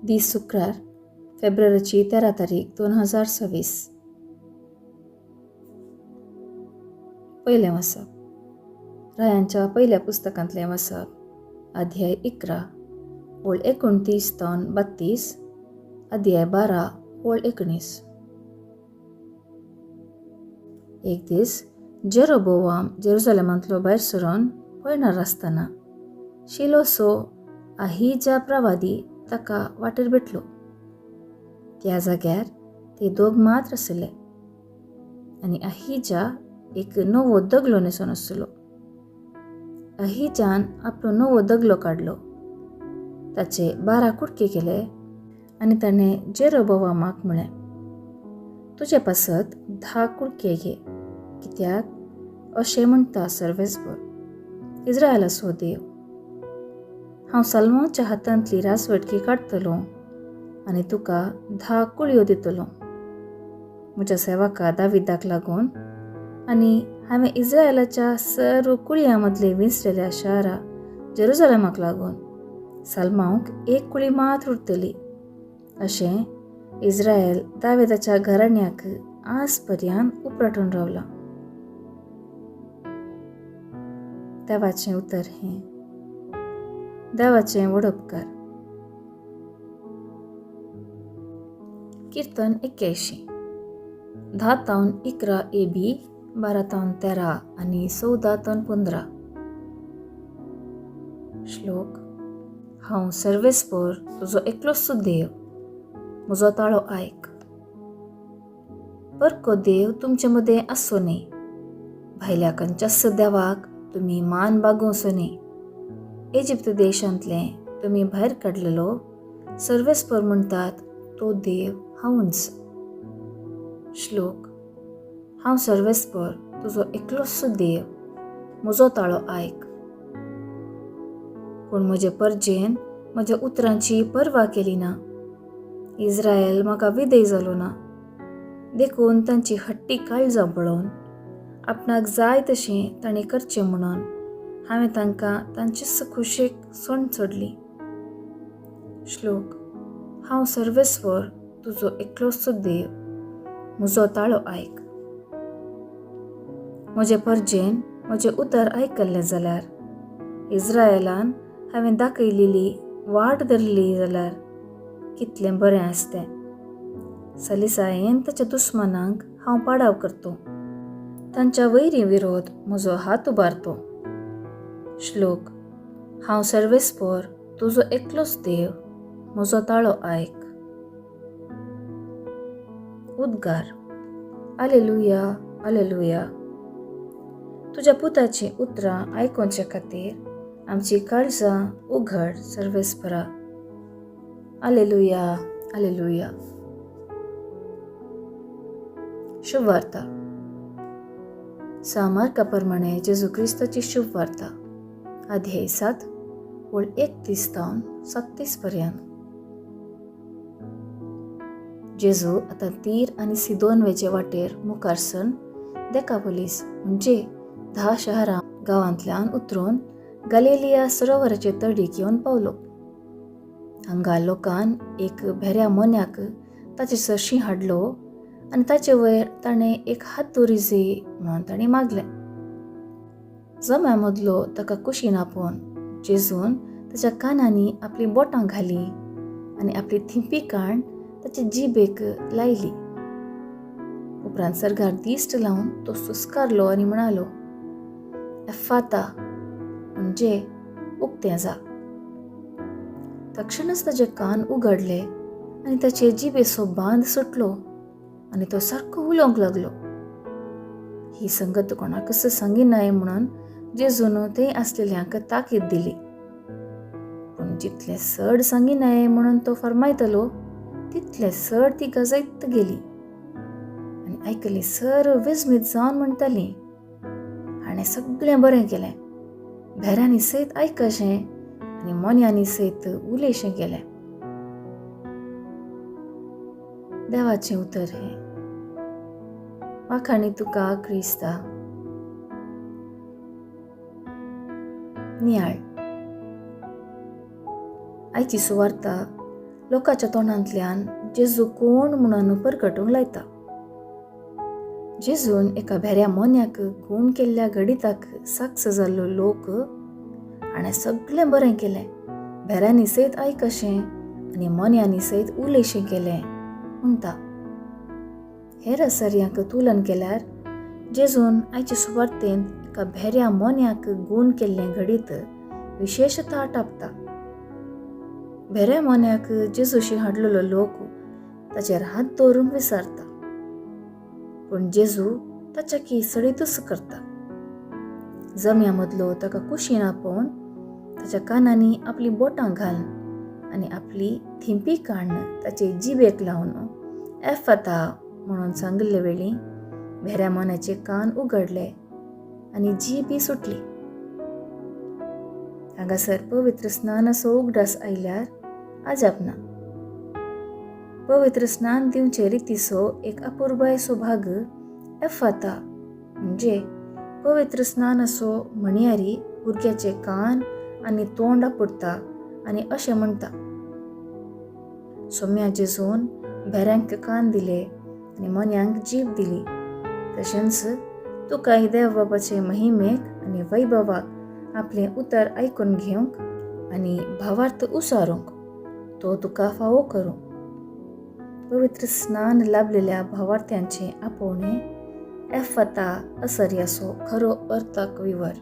दीस शुक्रार फेब्रुवारीची 13 तारीख 2026. पहिले वचप रायांच्या पहिल्या पुस्तकांतले वचप अध्याय 11 ओळ 29 ते 32, अध्याय 12 ओळ 19. एक दीस जेरोबोआम जेरुसलेमांतलो भायर सरून पळणार आसतना शिलोसो अहिजा प्रवादी ताका वाटेर भेटलो. त्या जाग्यार ते दोग मात्र आसले आनी अहिजा एक नवो दगलो न्हेसून आसलो. अहिजान आपलो नवो दगलो काडलो, ताचे 12 कुडके केले आनी ताणें जेरोबोआमाक म्हळें, तुजे पासत 10 कुडके घे, कित्याक अशें म्हणटा सर्वेस्पर, इस्रायलाचो देव, हांव साल्मांच्या हातांतली राजवटकी काडटलों आनी तुका 10 कुळयो दितलों म्हज्या सेवका दाविदाक लागून, आनी हांवें इस्रायलाच्या सर्व कुळयां मदले विंचलेल्या शारा जेरुसलेमाक लागून साल्मांक एक कुळी मात्र उरतली. अशें इस्रायल दाविदाच्या घराण्याक आज पर्यंत उपराटून रावला. देवाचें उतर हें. देवाचें व्हड उपकार. कीर्तन 81 10 ते 11 AB, 12 ते 13 आनी 14 ते 15. श्लोक. हांव सर्वेस्पर तुजो एकलोच देव, म्हजो ताळो आयक. परको देव तुमचे मदें आसचो न्ही, भायल्या खंयच्याच देवाक तुमी मान बागोवचो न्ही. इजिप्त देशांतले तुमी भायर काडलेलो सर्वेस्पर म्हणटात तो देव हांवूच. श्लोक. हांव सर्वेस्पर तुजो एकलोच देव, म्हजो ताळो आयक. पूण म्हजे परजेन म्हज्या उतरांची पर्वा केली ना. इस्रायल म्हाका विधेय जालो ना. देखून तांची हट्टी काळजां पळोवन आपणाक जाय तशें तांणी करचें म्हणून हांवें तांकां तांचेच खुशेक सोंड चडली. श्लोक. हांव सर्वेस्वर तुजो एकलोच देव, म्हजो ताळो आयक. म्हजे परजेन म्हजे उतर आयकल्ले जाल्यार, इस्रायलान हांवें दाखयलेली वाट धरली जाल्यार कितलें बरें आसतें. सलिसायेन ताच्या दुस्मानांक हांव पाडाव करतों, तांच्या वैरी विरोध म्हजो हात उबारतों. श्लोक. हांव सर्वेस्पर तुजो एकलोच देव, म्हजो ताळो आयक. उद्गार. आलेलुया, आलेलुया. तुज्या पुताची उतरां आयकोवचे खातीर आमची काळजां उघड सर्वेस्परा. आलेलुया, आलेलुया. शुभ वार्ता. सामार्का प्रमाणे जेजू क्रिस्ताची शुभ वार्ता अध्याय 7 ओळ 31 ते 37 पर्यंत. जेजू आतां तीर आनी सिदोन वेचे वाटेर मुखारसन देकापोलीस म्हणजे 10 शहरां गांवांतल्यान उतरून गलिलिया सरोवराचे तडीक येवन पावलो. हांगा लोकान एक भेऱ्या मोन्याक ताचे सरशी हाडलो आनी ताचे वयर ताणें एक हात दोरिजे म्हणून ताणें मागलें. जम्या मदलो ताका कुशीन आपोवन जेजून ताच्या कानांनी आपली बोटां घाली आनी आपली थिंपी काण ताचे जिबेक लायली. उपरांत सरगार दिश्ट लावन तो सुस्कारलो आनी म्हणालो, एफाता म्हणजे उक्तें जा. तक्षणच ताचे कान उगडले आनी ताचे जिबेचो बांद सुटलो आनी तो सारको उलोवंक लागलो. ही संगत कोणाकच सांगी न्हय म्हणून जेजून थंय आसलेल्यांक ताकीद दिली. पूण जितले चड सांगी न्हय म्हणून तो फरमायतलो तितले चड ती गजायत गेली आनी आयकली सर्व विस्मीत जावन म्हणटालीं, हाणें सगळें बरें केलें, भेऱ्यांनी सयत आयकशें आनी मोन्यांनी सयत उलयशें केलें. देवाचें उतर हें. वाखाणी तुका क्रिस्ता. नियाळ. आयची सुवार्ता लोकांच्या तोंडांतल्यान जेजू कोण म्हणून परगटूंक लायता. जेजून एका भेऱ्या मोन्याक खून केल्ल्या घडिताक साक्ष जाल्लो लोक हाणें सगळें बरें केलें, भेऱ्यांनी सयत आयकशें आनी मोन्यांनी सयत उलयशें केलें म्हणटा. हेर आसार्यांक तुलन केल्यार जेजून आयचे सुवार्थेंत एका भेऱ्या मोन्याक खून केल्लें घडीत विशेशता टापता. भेऱ्या मोन्याक जेजूशी हाडलेलो लोक ताचेर हात दवरूंक विचारता, पूण जेजू ताच्या सडीतूच करता. जम्या मदलो ताका कुशीन आपोवन ताच्या कानांनी आपली बोटां घालन आनी आपली थिंपी काडून ताचे जिबेक लावन एफाता म्हणून सांगिल्ले वेळी भेऱ्या मोन्याचे कान उगडले आनी जीब सुटली. हांगासर पवित्र स्नानाचो उगडास आयल्यार अजाप ना. पवित्र स्नान दिवचे रितीचो एक अपुर्बायसो भाग एफाता म्हणजे पवित्र स्नानाचो म्हणयारी भुरग्याचे कान आनी तोंड आपटता आनी अशें म्हणटा. सोम्या जेजून भेऱ्यांक कान दिले आनी मोन्यांक जीब दिली, तशेंच तुकाय देव बाबाचे महिमेक आनी वैभवाक आपलें उतर आयकून घेवंक आनी भावार्थ उसारूंक तो तुका फावो करूं. पवित्र स्नान लाभलेल्या भावार्थ्यांचे आपोवणें एफाता आसार्याचो खरो अर्थाक विवर.